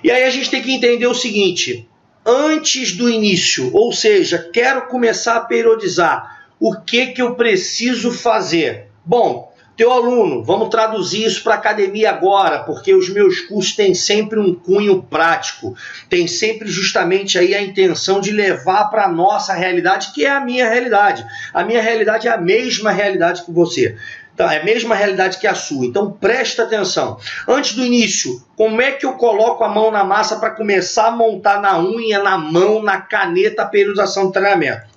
E aí a gente tem que entender o seguinte, antes do início, ou seja, quero começar a periodizar, o que eu preciso fazer? Bom, teu aluno, vamos traduzir isso para a academia agora, porque os meus cursos têm sempre um cunho prático, tem sempre justamente aí a intenção de levar para a nossa realidade, que é a minha realidade. A minha realidade é a mesma realidade que você. Então, é a mesma realidade que a sua. Então, presta atenção. Antes do início, como é que eu coloco a mão na massa para começar a montar na unha, na mão, na caneta a periodização do treinamento?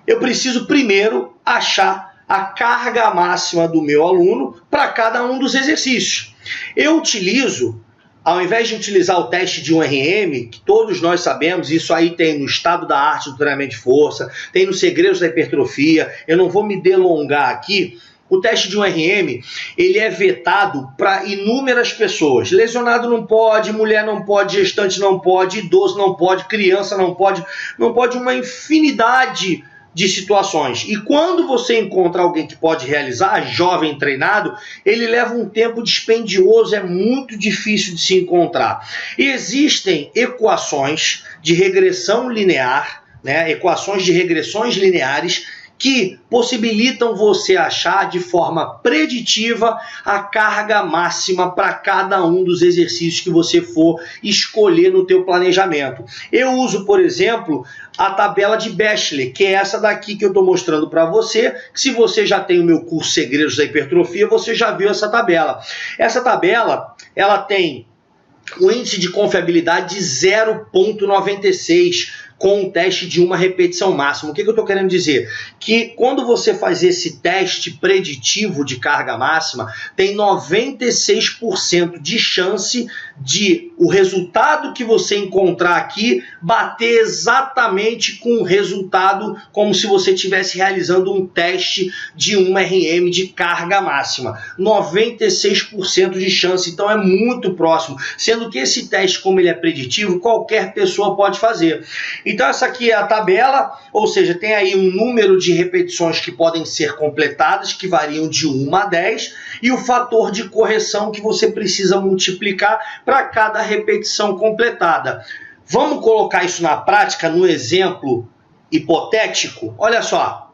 Eu preciso primeiro achar a carga máxima do meu aluno para cada um dos exercícios. Eu utilizo, ao invés de utilizar o teste de 1RM, que todos nós sabemos, isso aí tem no Estado da Arte do Treinamento de Força, tem nos Segredos da Hipertrofia, eu não vou me delongar aqui. O teste de 1RM, ele é vetado para inúmeras pessoas. Lesionado não pode, mulher não pode, gestante não pode, idoso não pode, criança não pode uma infinidade de situações. E quando você encontra alguém que pode realizar, jovem treinado, ele leva um tempo dispendioso, é muito difícil de se encontrar. E existem equações de regressão linear, né, equações de regressões lineares, que possibilitam você achar de forma preditiva a carga máxima para cada um dos exercícios que você for escolher no teu planejamento. Eu uso, por exemplo, a tabela de Bachelor, que é essa daqui que eu estou mostrando para você. Se você já tem o meu curso Segredos da Hipertrofia, você já viu essa tabela. Essa tabela, ela tem um índice de confiabilidade de 0,96, com um teste de uma repetição máxima. O que eu estou querendo dizer? Que quando você faz esse teste preditivo de carga máxima, tem 96% de chance de o resultado que você encontrar aqui bater exatamente com o resultado como se você estivesse realizando um teste de 1RM de carga máxima. 96% de chance, então é muito próximo. Sendo que esse teste, como ele é preditivo, qualquer pessoa pode fazer. Então essa aqui é a tabela, ou seja, tem aí um número de repetições que podem ser completadas, que variam de 1 a 10, e o fator de correção que você precisa multiplicar para cada repetição completada. Vamos colocar isso na prática no exemplo hipotético? Olha só.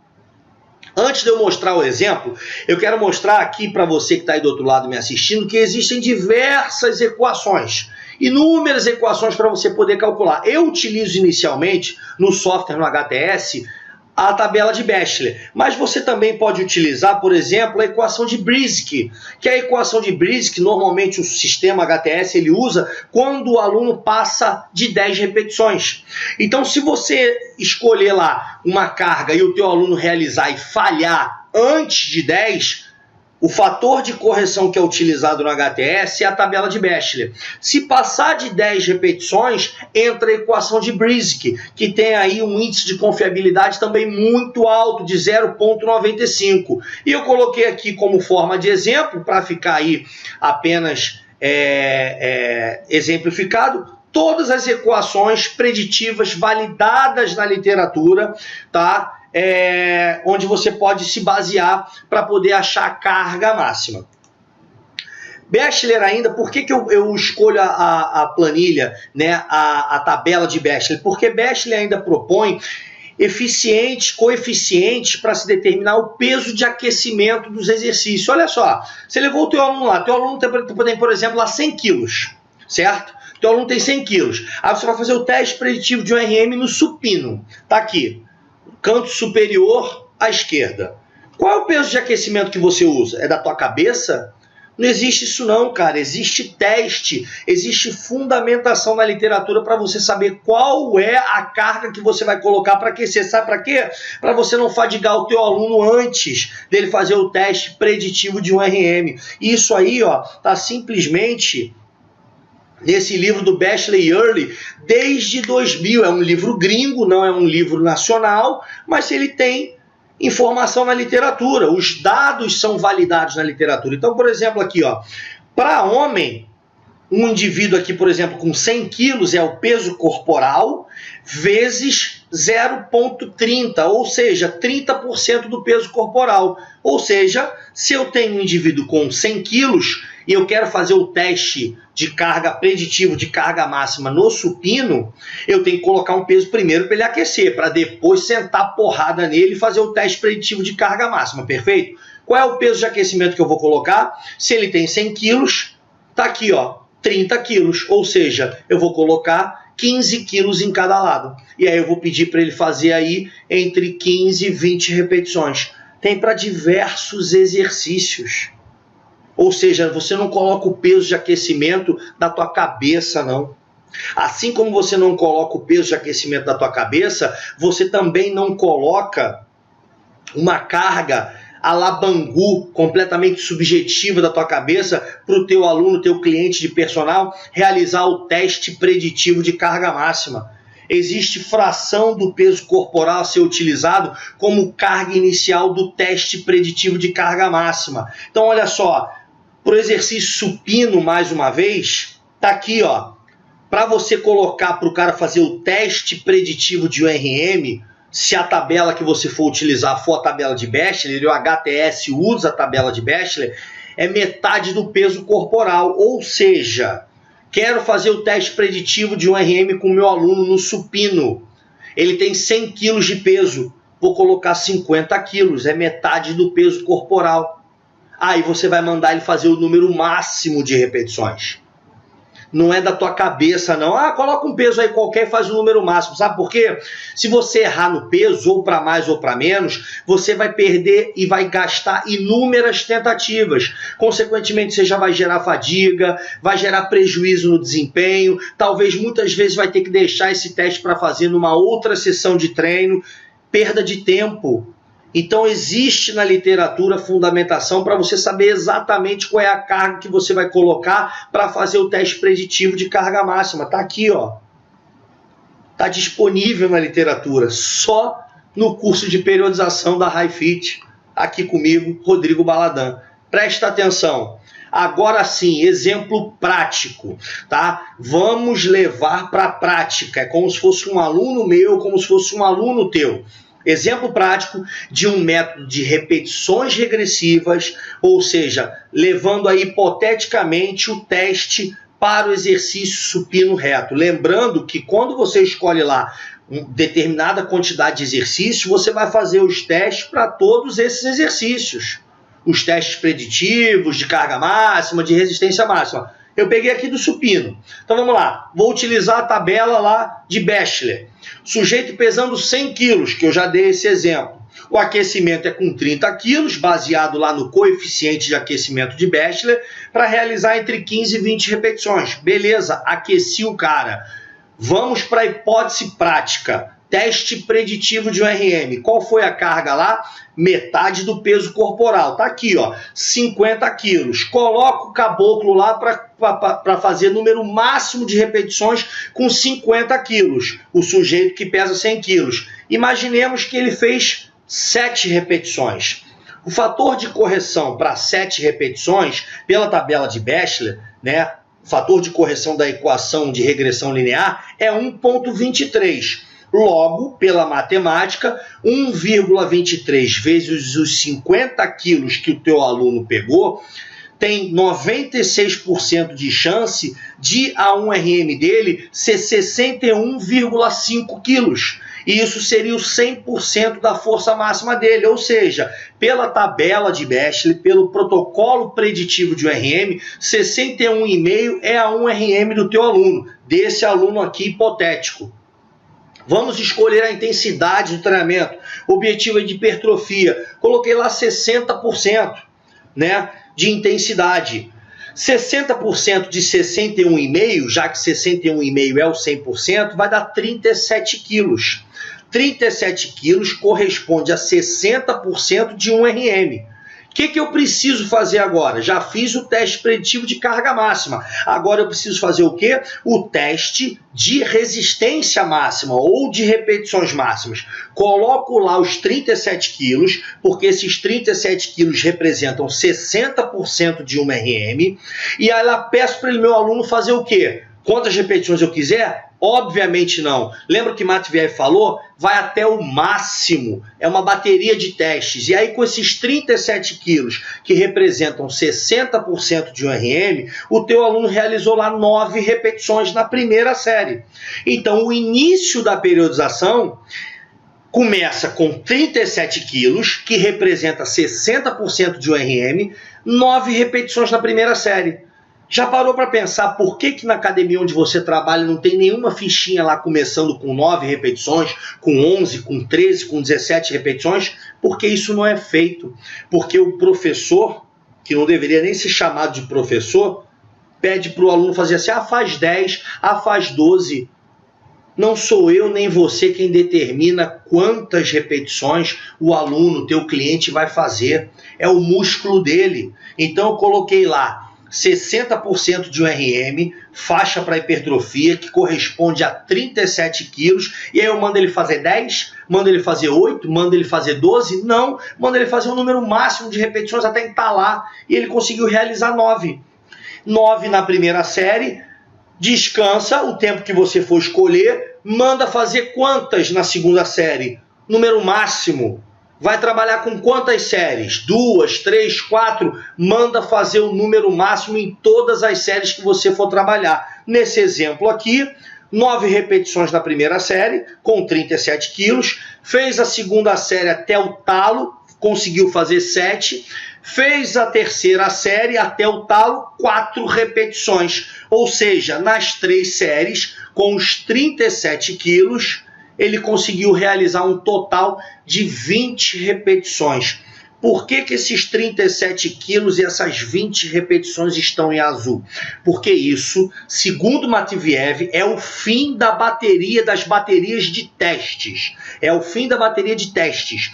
Antes de eu mostrar o exemplo, eu quero mostrar aqui para você que está aí do outro lado me assistindo que existem diversas equações. Inúmeras equações para você poder calcular. Eu utilizo inicialmente no software, no HTS, a tabela de Bachelor, mas você também pode utilizar, por exemplo, a equação de Brzezinski, que é a equação de Brzezinski, normalmente o sistema HTS ele usa quando o aluno passa de 10 repetições. Então, se você escolher lá uma carga e o teu aluno realizar e falhar antes de 10, o fator de correção que é utilizado no HTS é a tabela de Bachelor. Se passar de 10 repetições, entra a equação de Brzezinski, que tem aí um índice de confiabilidade também muito alto, de 0,95. E eu coloquei aqui como forma de exemplo, para ficar aí apenas exemplificado, todas as equações preditivas validadas na literatura, tá? Onde você pode se basear para poder achar a carga máxima. Bachelor ainda, por que eu escolho a planilha, né, a tabela de Bachelor? Porque Bachelor ainda propõe coeficientes para se determinar o peso de aquecimento dos exercícios. Olha só, você levou o teu aluno lá, teu aluno tem, por exemplo, lá 100 quilos, certo? Teu aluno tem 100 quilos. Aí você vai fazer o teste preditivo de 1RM no supino. Tá aqui. Canto superior à esquerda. Qual é o peso de aquecimento que você usa? É da tua cabeça? Não existe isso não, cara. Existe teste, existe fundamentação na literatura para você saber qual é a carga que você vai colocar para aquecer. Sabe para quê? Para você não fadigar o teu aluno antes dele fazer o teste preditivo de 1RM. Isso aí, ó, tá simplesmente nesse livro do Bachelor e Early, desde 2000. É um livro gringo, não é um livro nacional, mas ele tem informação na literatura. Os dados são validados na literatura. Então, por exemplo, aqui, ó, para homem, um indivíduo aqui, por exemplo, com 100 quilos é o peso corporal vezes 0,30, ou seja, 30% do peso corporal. Ou seja, se eu tenho um indivíduo com 100 quilos, e eu quero fazer o teste de carga preditivo de carga máxima no supino, eu tenho que colocar um peso primeiro para ele aquecer, para depois sentar porrada nele e fazer o teste preditivo de carga máxima, perfeito? Qual é o peso de aquecimento que eu vou colocar? Se ele tem 100 quilos, tá aqui, ó, 30 quilos, ou seja, eu vou colocar 15 quilos em cada lado. E aí eu vou pedir para ele fazer aí entre 15 e 20 repetições. Tem para diversos exercícios. Ou seja, você não coloca o peso de aquecimento da tua cabeça, não. Assim como você não coloca o peso de aquecimento da tua cabeça, você também não coloca uma carga a la Bangu, completamente subjetiva da tua cabeça, para o teu aluno, teu cliente de personal, realizar o teste preditivo de carga máxima. Existe fração do peso corporal a ser utilizado como carga inicial do teste preditivo de carga máxima. Então, olha só, para o exercício supino, mais uma vez, tá aqui, ó, para você colocar para o cara fazer o teste preditivo de URM, se a tabela que você for utilizar for a tabela de Bechler, e o HTS usa a tabela de Bechler, é metade do peso corporal. Ou seja, quero fazer o teste preditivo de um RM com o meu aluno no supino. Ele tem 100 quilos de peso, vou colocar 50 quilos, é metade do peso corporal. Aí você vai mandar ele fazer o número máximo de repetições. Não é da tua cabeça, não. Ah, coloca um peso aí qualquer e faz o número máximo. Sabe por quê? Se você errar no peso, ou para mais ou para menos, você vai perder e vai gastar inúmeras tentativas. Consequentemente, você já vai gerar fadiga, vai gerar prejuízo no desempenho. Talvez muitas vezes vai ter que deixar esse teste para fazer numa outra sessão de treino. Perda de tempo. Então, existe na literatura fundamentação para você saber exatamente qual é a carga que você vai colocar para fazer o teste preditivo de carga máxima. Está aqui, ó. Está disponível na literatura, só no curso de periodização da HiFit, aqui comigo, Rodrigo Baladã. Presta atenção. Agora sim, exemplo prático, tá? Vamos levar para a prática. É como se fosse um aluno meu, como se fosse um aluno teu. Exemplo prático de um método de repetições regressivas, ou seja, levando aí hipoteticamente o teste para o exercício supino reto. Lembrando que quando você escolhe lá uma determinada quantidade de exercícios, você vai fazer os testes para todos esses exercícios. Os testes preditivos de carga máxima, de resistência máxima. Eu peguei aqui do supino. Então vamos lá. Vou utilizar a tabela lá de Bechler. Sujeito pesando 100 quilos, que eu já dei esse exemplo. O aquecimento é com 30 quilos, baseado lá no coeficiente de aquecimento de Bechler, para realizar entre 15 e 20 repetições. Beleza, aqueci o cara. Vamos para a hipótese prática. Teste preditivo de URM. Qual foi a carga lá? Metade do peso corporal. Tá aqui, ó, 50 quilos. Coloca o caboclo lá para fazer número máximo de repetições com 50 quilos. O sujeito que pesa 100 quilos. Imaginemos que ele fez 7 repetições. O fator de correção para 7 repetições, pela tabela de Bechler, né? O fator de correção da equação de regressão linear é 1,23. Logo, pela matemática, 1,23 vezes os 50 quilos que o teu aluno pegou, tem 96% de chance de a 1RM dele ser 61,5 quilos. E isso seria o 100% da força máxima dele. Ou seja, pela tabela de Bechler, pelo protocolo preditivo de URM, 61,5 é a 1RM do teu aluno, desse aluno aqui hipotético. Vamos escolher a intensidade do treinamento. O objetivo é de hipertrofia. Coloquei lá 60%, né, de intensidade. 60% de 61,5, já que 61,5 é o 100%, vai dar 37 quilos. 37 quilos corresponde a 60% de 1RM. O que eu preciso fazer agora? Já fiz o teste preditivo de carga máxima. Agora eu preciso fazer o quê? O teste de resistência máxima ou de repetições máximas. Coloco lá os 37 quilos, porque esses 37 quilos representam 60% de 1RM. E aí lá peço para o meu aluno fazer o quê? Quantas repetições eu quiser? Obviamente não. Lembra o que Matveev falou? Vai até o máximo. É uma bateria de testes. E aí com esses 37 quilos, que representam 60% de um RM, o teu aluno realizou lá 9 repetições na primeira série. Então o início da periodização começa com 37 quilos, que representa 60% de um RM, 9 repetições na primeira série. Já parou para pensar por que na academia onde você trabalha não tem nenhuma fichinha lá começando com 9 repetições, com 11, com 13, com 17 repetições? Porque isso não é feito. Porque o professor, que não deveria nem ser chamado de professor, pede para o aluno fazer assim, faz 10, faz 12. Não sou eu nem você quem determina quantas repetições o aluno, teu cliente, vai fazer. É o músculo dele. Então eu coloquei lá 60% de um RM, faixa para hipertrofia, que corresponde a 37 quilos, e aí eu mando ele fazer 10, mando ele fazer 8, mando ele fazer 12, não, mando ele fazer um número máximo de repetições até entalar, e ele conseguiu realizar 9. 9 na primeira série, descansa o tempo que você for escolher, manda fazer quantas na segunda série? Número máximo. Vai trabalhar com quantas séries? 2, 3, 4? Manda fazer o número máximo em todas as séries que você for trabalhar. Nesse exemplo aqui, 9 repetições na primeira série, com 37 quilos. Fez a segunda série até o talo, conseguiu fazer 7. Fez a terceira série até o talo, 4 repetições. Ou seja, nas 3 séries, com os 37 quilos, ele conseguiu realizar um total de 20 repetições. Por que esses 37 quilos e essas 20 repetições estão em azul? Porque isso, segundo Matveev, é o fim da bateria, das baterias de testes. É o fim da bateria de testes.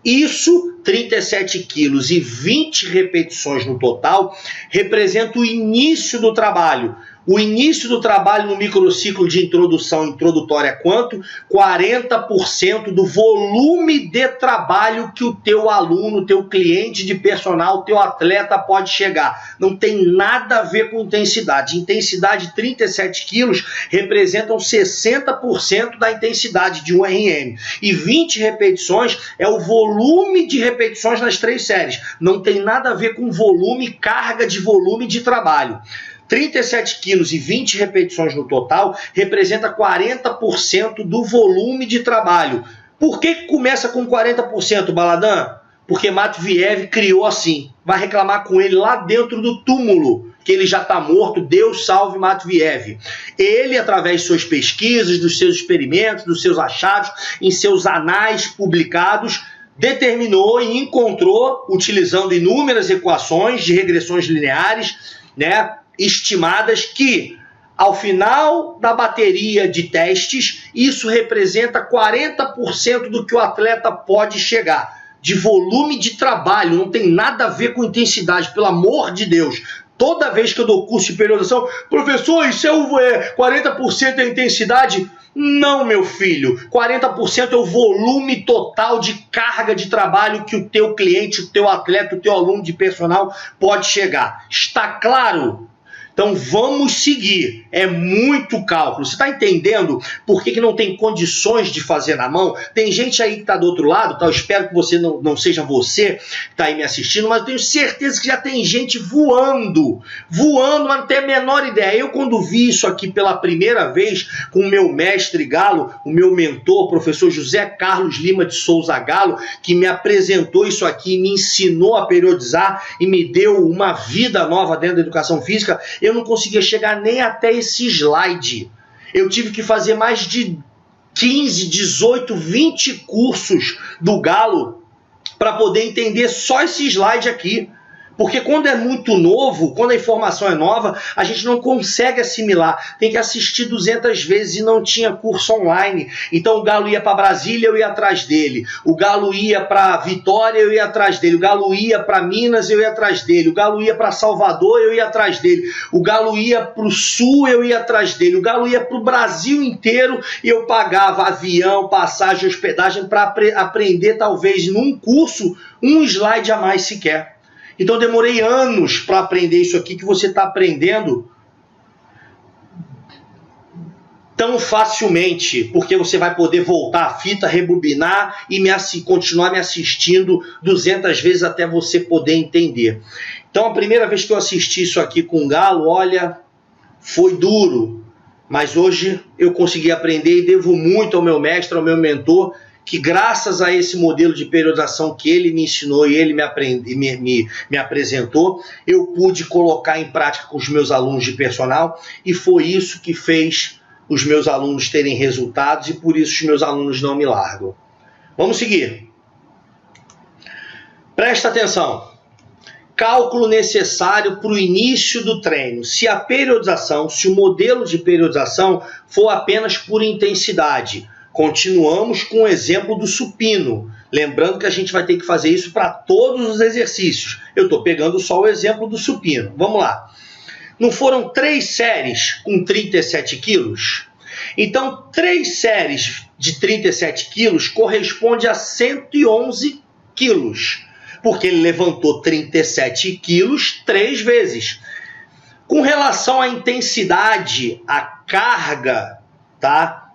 Isso, 37 quilos e 20 repetições no total, representa o início do trabalho. O início do trabalho no microciclo de introdução introdutória quanto? 40% do volume de trabalho que o teu aluno, teu cliente de personal, teu atleta pode chegar. Não tem nada a ver com intensidade. Intensidade 37 quilos representam 60% da intensidade de um RM. E 20 repetições é o volume de repetições nas 3 séries. Não tem nada a ver com volume, carga de volume de trabalho. 37 quilos e 20 repetições no total representa 40% do volume de trabalho. Por que começa com 40%, Baladã? Porque Matveev criou assim. Vai reclamar com ele lá dentro do túmulo, que ele já está morto. Deus salve Matveev. Ele, através de suas pesquisas, dos seus experimentos, dos seus achados, em seus anais publicados, determinou e encontrou, utilizando inúmeras equações de regressões lineares, estimadas, que ao final da bateria de testes, isso representa 40% do que o atleta pode chegar, de volume de trabalho. Não tem nada a ver com intensidade, pelo amor de Deus. Toda vez que eu dou curso de periodização, professor, isso é 40% é intensidade? Não, meu filho, 40% é o volume total de carga de trabalho que o teu cliente, o teu atleta, o teu aluno de personal pode chegar. Está claro? Então vamos seguir, é muito cálculo. Você está entendendo por que não tem condições de fazer na mão? Tem gente aí que está do outro lado, eu espero que você não seja você que está aí me assistindo, mas eu tenho certeza que já tem gente voando, mas não tem a menor ideia. Eu, quando vi isso aqui pela primeira vez com o meu mestre Galo, o meu mentor, o professor José Carlos Lima de Souza Galo, que me apresentou isso aqui, me ensinou a periodizar e me deu uma vida nova dentro da educação física, eu não conseguia chegar nem até esse slide. Eu tive que fazer mais de 15, 18, 20 cursos do Galo para poder entender só esse slide aqui. Porque quando é muito novo, quando a informação é nova, a gente não consegue assimilar. Tem que assistir 200 vezes e não tinha curso online. Então o Galo ia para Brasília, eu ia atrás dele. O Galo ia para Vitória, eu ia atrás dele. O Galo ia para Minas, eu ia atrás dele. O Galo ia para Salvador, eu ia atrás dele. O Galo ia para o Sul, eu ia atrás dele. O Galo ia para o Brasil inteiro e eu pagava avião, passagem, hospedagem para aprender, talvez, num curso, um slide a mais sequer. Então eu demorei anos para aprender isso aqui que você está aprendendo tão facilmente, porque você vai poder voltar a fita, rebobinar e continuar me assistindo 200 vezes até você poder entender. Então, a primeira vez que eu assisti isso aqui com o Galo, olha, foi duro, mas hoje eu consegui aprender e devo muito ao meu mestre, ao meu mentor, que graças a esse modelo de periodização que ele me ensinou e ele me apresentou, eu pude colocar em prática com os meus alunos de personal, e foi isso que fez os meus alunos terem resultados, e por isso os meus alunos não me largam. Vamos seguir. Presta atenção. Cálculo necessário para o início do treino. Se a periodização, se o modelo de periodização for apenas por intensidade. Continuamos com o exemplo do supino. Lembrando que a gente vai ter que fazer isso para todos os exercícios. Eu estou pegando só o exemplo do supino. Vamos lá. Não foram 3 séries com 37 quilos? Então, 3 séries de 37 quilos corresponde a 111 quilos. Porque ele levantou 37 quilos 3 vezes. Com relação à intensidade, à carga, tá?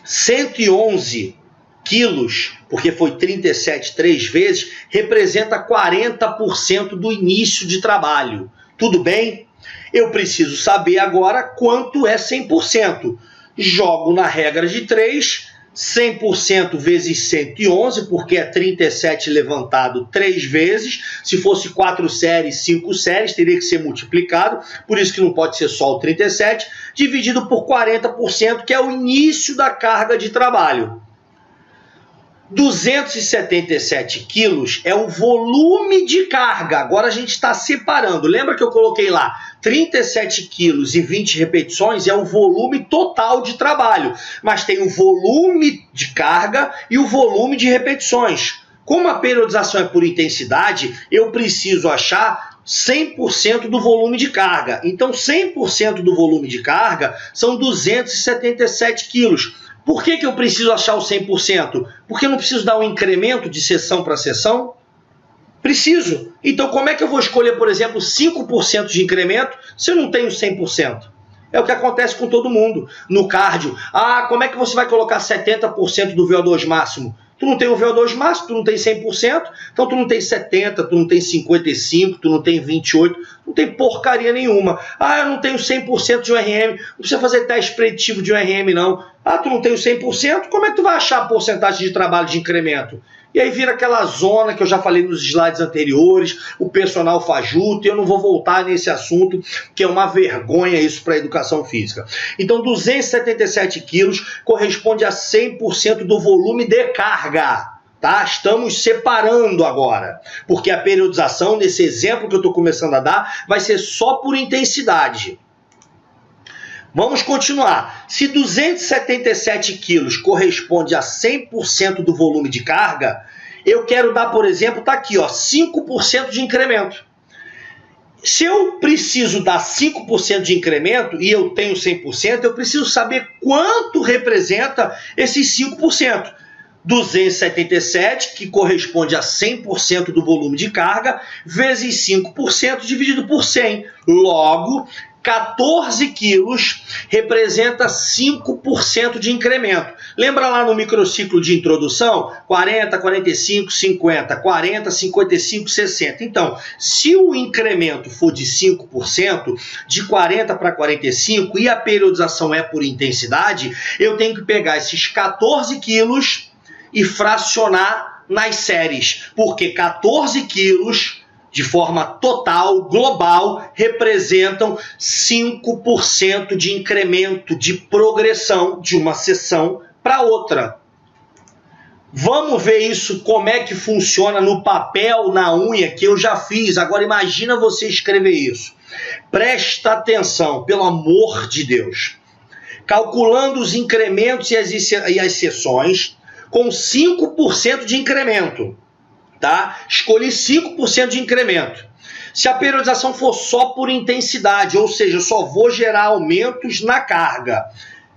111 quilos, porque foi 37 3 vezes, representa 40% do início de trabalho. Tudo bem? Eu preciso saber agora quanto é 100%. Jogo na regra de 3, 100% vezes 111, porque é 37 levantado 3 vezes. Se fosse 4 séries, 5 séries, teria que ser multiplicado. Por isso que não pode ser só o 37, dividido por 40%, que é o início da carga de trabalho. 277 quilos é o volume de carga. Agora a gente está separando. Lembra que eu coloquei lá 37 quilos e 20 repetições é o volume total de trabalho. Mas tem o volume de carga e o volume de repetições. Como a periodização é por intensidade, eu preciso achar 100% do volume de carga. Então 100% do volume de carga são 277 quilos. Por que eu preciso achar o 100%? Porque eu não preciso dar um incremento de sessão para sessão? Preciso. Então, como é que eu vou escolher, por exemplo, 5% de incremento se eu não tenho 100%? É o que acontece com todo mundo. No cardio, como é que você vai colocar 70% do VO2 máximo? Tu não tem o VO2 máximo, tu não tem 100%, então tu não tem 70%, tu não tem 55%, tu não tem 28%, não tem porcaria nenhuma. Eu não tenho 100% de URM, não precisa fazer teste preditivo de URM não. Tu não tem o 100%, como é que tu vai achar a porcentagem de trabalho de incremento? E aí vira aquela zona que eu já falei nos slides anteriores, o personal fajuto, e eu não vou voltar nesse assunto, que é uma vergonha isso para a educação física. Então, 277 quilos corresponde a 100% do volume de carga. Tá? Estamos separando agora, porque a periodização, nesse exemplo que eu estou começando a dar, vai ser só por intensidade. Vamos continuar. Se 277 quilos corresponde a 100% do volume de carga, eu quero dar, por exemplo, está aqui, 5% de incremento. Se eu preciso dar 5% de incremento e eu tenho 100%, eu preciso saber quanto representa esses 5%. 277, que corresponde a 100% do volume de carga, vezes 5% dividido por 100. Logo, 14 quilos representa 5% de incremento. Lembra lá no microciclo de introdução? 40, 45, 50, 40, 55, 60. Então, se o incremento for de 5%, de 40 para 45, e a periodização é por intensidade, eu tenho que pegar esses 14 quilos e fracionar nas séries, porque 14 quilos de forma total, global, representam 5% de incremento de progressão de uma sessão para outra. Vamos ver isso, como é que funciona no papel, na unha, que eu já fiz. Agora imagina você escrever isso. Presta atenção, pelo amor de Deus. Calculando os incrementos e as sessões com 5% de incremento. Tá? Escolhi 5% de incremento. Se a periodização for só por intensidade, ou seja, eu só vou gerar aumentos na carga,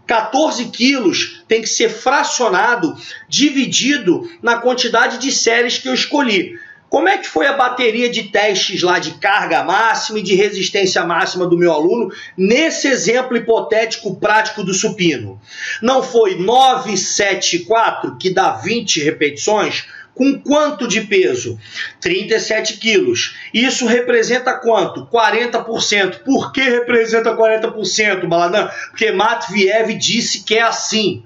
14 quilos tem que ser fracionado, dividido na quantidade de séries que eu escolhi. Como é que foi a bateria de testes lá de carga máxima e de resistência máxima do meu aluno nesse exemplo hipotético prático do supino? Não foi 974, que dá 20 repetições? Com quanto de peso? 37 quilos. Isso representa quanto? 40%. Por que representa 40%, Baladã? Porque Matviev disse que é assim.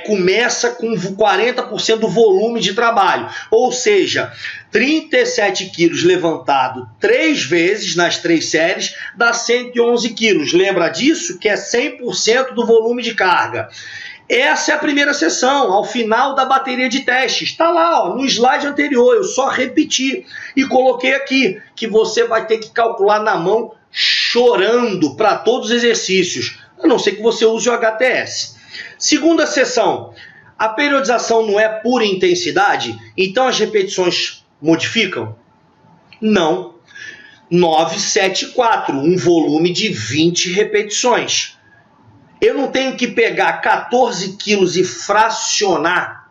Começa com 40% do volume de trabalho. Ou seja, 37 quilos levantado 3 vezes nas 3 séries dá 111 quilos. Lembra disso? Que é 100% do volume de carga. Essa é a primeira sessão, ao final da bateria de testes. Está lá, ó, no slide anterior, eu só repeti e coloquei aqui, que você vai ter que calcular na mão chorando para todos os exercícios, a não ser que você use o HTS. Segunda sessão, a periodização não é pura intensidade, então as repetições modificam? Não. 974, um volume de 20 repetições. Eu não tenho que pegar 14 quilos e fracionar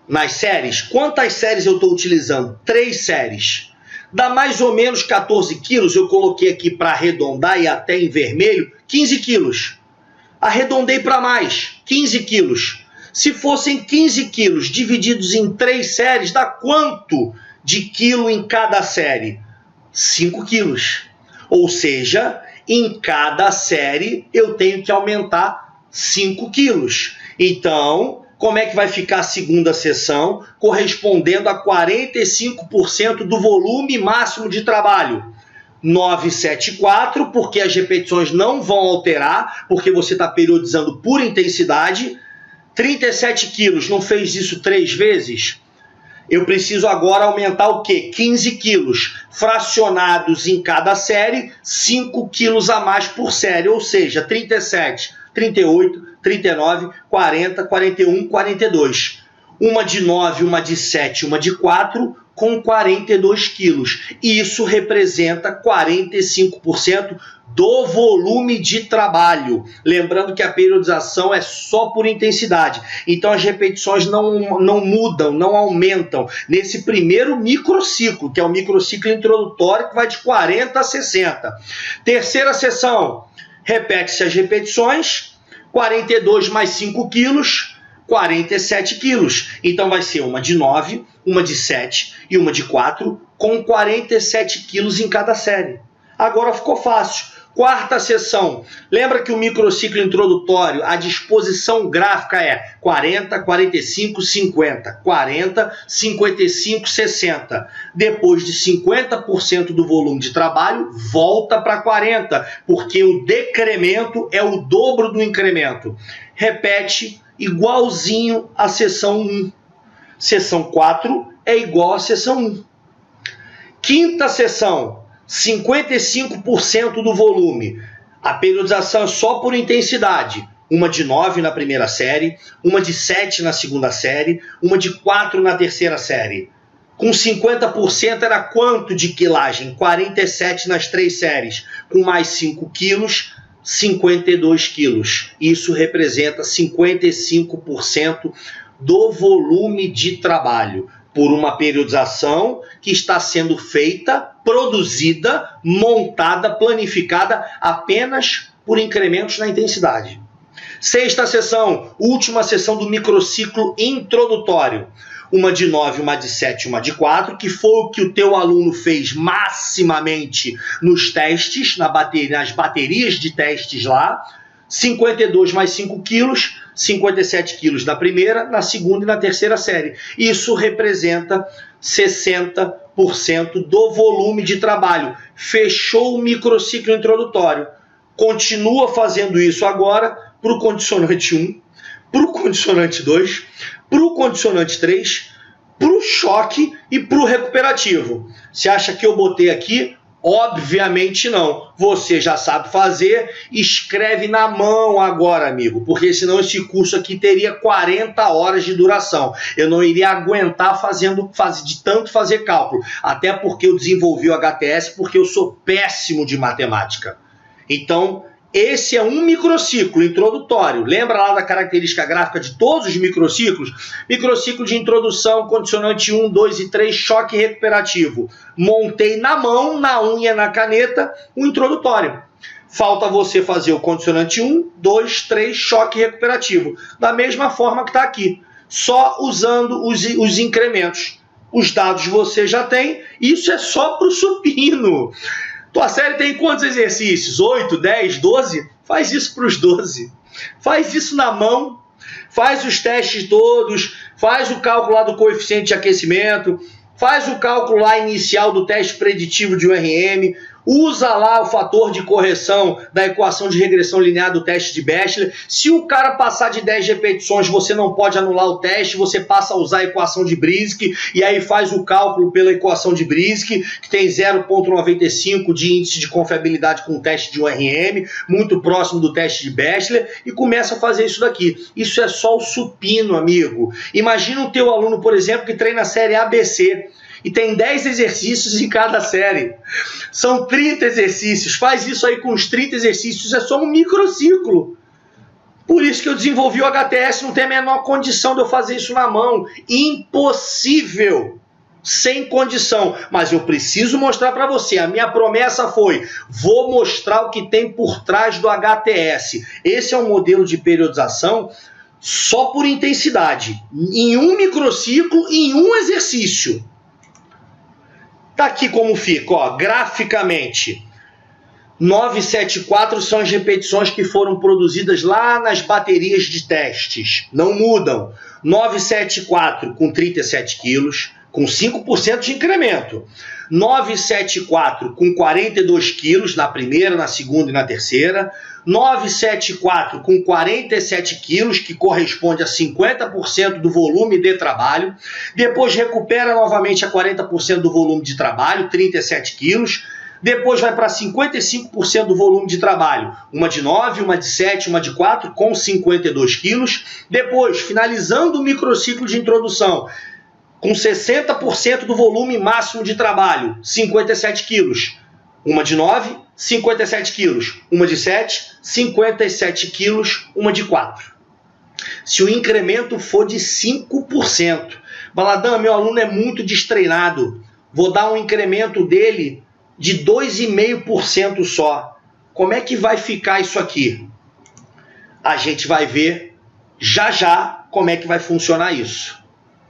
nas séries. Quantas séries eu estou utilizando? 3 séries. Dá mais ou menos 14 quilos, eu coloquei aqui para arredondar e até em vermelho, 15 quilos. Arredondei para mais, 15 quilos. Se fossem 15 quilos divididos em 3 séries, dá quanto de quilo em cada série? 5 quilos. Ou seja, em cada série eu tenho que aumentar 5 quilos. Então, como é que vai ficar a segunda sessão? Correspondendo a 45% do volume máximo de trabalho. 974, porque as repetições não vão alterar, porque você está periodizando por intensidade. 37 quilos, não fez isso 3 vezes? Eu preciso agora aumentar o quê? 15 quilos, fracionados em cada série, 5 quilos a mais por série, ou seja, 37, 38, 39, 40, 41, 42. Uma de 9, uma de 7, uma de 4, com 42 quilos. Isso representa 45% do volume de trabalho. Lembrando que a periodização é só por intensidade. Então as repetições não mudam, não aumentam. Nesse primeiro microciclo, que é o microciclo introdutório, que vai de 40 a 60. Terceira sessão, repete-se as repetições, 42 mais 5 quilos, 47 quilos. Então vai ser uma de 9, uma de 7 e uma de 4, com 47 quilos em cada série. Agora ficou fácil. Quarta sessão. Lembra que o microciclo introdutório, a disposição gráfica é 40, 45, 50. 40, 55, 60. Depois de 50% do volume de trabalho, volta para 40, porque o decremento é o dobro do incremento. Repete igualzinho à sessão 1. Sessão 4 é igual à sessão 1. Quinta sessão, 55% do volume. A periodização é só por intensidade. Uma de 9 na primeira série, uma de 7 na segunda série, uma de 4 na terceira série. Com 50% era quanto de quilagem? 47 nas 3 séries. Com mais 5 quilos, 52 quilos. Isso representa 55% do volume de trabalho, por uma periodização que está sendo feita, produzida, montada, planificada apenas por incrementos na intensidade. Sexta sessão, última sessão do microciclo introdutório. Uma de 9, uma de 7, uma de 4, que foi o que o teu aluno fez maximamente nos testes, nas baterias de testes lá. 52 mais 5 quilos, 57 quilos na primeira, na segunda e na terceira série. Isso representa 60% do volume de trabalho. Fechou o microciclo introdutório. Continua fazendo isso agora para o condicionante 1, para o condicionante 2, para o condicionante 3, para o choque e para o recuperativo. Você acha que eu botei aqui? Obviamente não. Você já sabe fazer, escreve na mão agora, amigo, porque senão esse curso aqui teria 40 horas de duração. Eu não iria aguentar de tanto fazer cálculo, até porque eu desenvolvi o HTS porque eu sou péssimo de matemática. Então, Esse é um microciclo introdutório. Lembra lá da característica gráfica de todos os microciclos? Microciclo de introdução, condicionante 1, 2 e 3, choque recuperativo. Montei na mão, na unha, na caneta, o introdutório. Falta você fazer o condicionante 1, 2, 3, choque recuperativo. Da mesma forma que está aqui. Só usando os incrementos. Os dados você já tem. Isso é só para o supino. Tua série tem quantos exercícios? 8, 10, 12? Faz isso para os 12. Faz isso na mão. Faz os testes todos. Faz o cálculo lá do coeficiente de aquecimento. Faz o cálculo lá inicial do teste preditivo de URM. Usa lá o fator de correção da equação de regressão linear do teste de Bachelor. Se o cara passar de 10 repetições, você não pode anular o teste, você passa a usar a equação de Brzezinski e aí faz o cálculo pela equação de Brzezinski, que tem 0,95 de índice de confiabilidade com o teste de URM, muito próximo do teste de Bachelor, e começa a fazer isso daqui. Isso é só o supino, amigo. Imagina o teu aluno, por exemplo, que treina a série ABC, e tem 10 exercícios em cada série. São 30 exercícios. Faz isso aí com os 30 exercícios. É só um microciclo. Por isso que eu desenvolvi o HTS. Não tem a menor condição de eu fazer isso na mão. Impossível. Sem condição. Mas eu preciso mostrar para você. A minha promessa foi: vou mostrar o que tem por trás do HTS. Esse é um modelo de periodização só por intensidade. Em um microciclo, em um exercício. Tá aqui como fica, ó, graficamente. 974 são as repetições que foram produzidas lá nas baterias de testes. Não mudam. 974 com 37 quilos, com 5% de incremento. 974 com 42 quilos na primeira, na segunda e na terceira. 974 com 47 quilos, que corresponde a 50% do volume de trabalho. Depois recupera novamente a 40% do volume de trabalho, 37 quilos. Depois vai para 55% do volume de trabalho. Uma de 9, uma de 7, uma de 4, com 52 quilos. Depois, finalizando o microciclo de introdução, com 60% do volume máximo de trabalho, 57 quilos. Uma de 9, 57 quilos. Uma de 7, 57 quilos. Uma de 4. Se o incremento for de 5%, Baladã, meu aluno é muito destreinado. Vou dar um incremento dele de 2,5% só. Como é que vai ficar isso aqui? A gente vai ver já já como é que vai funcionar isso.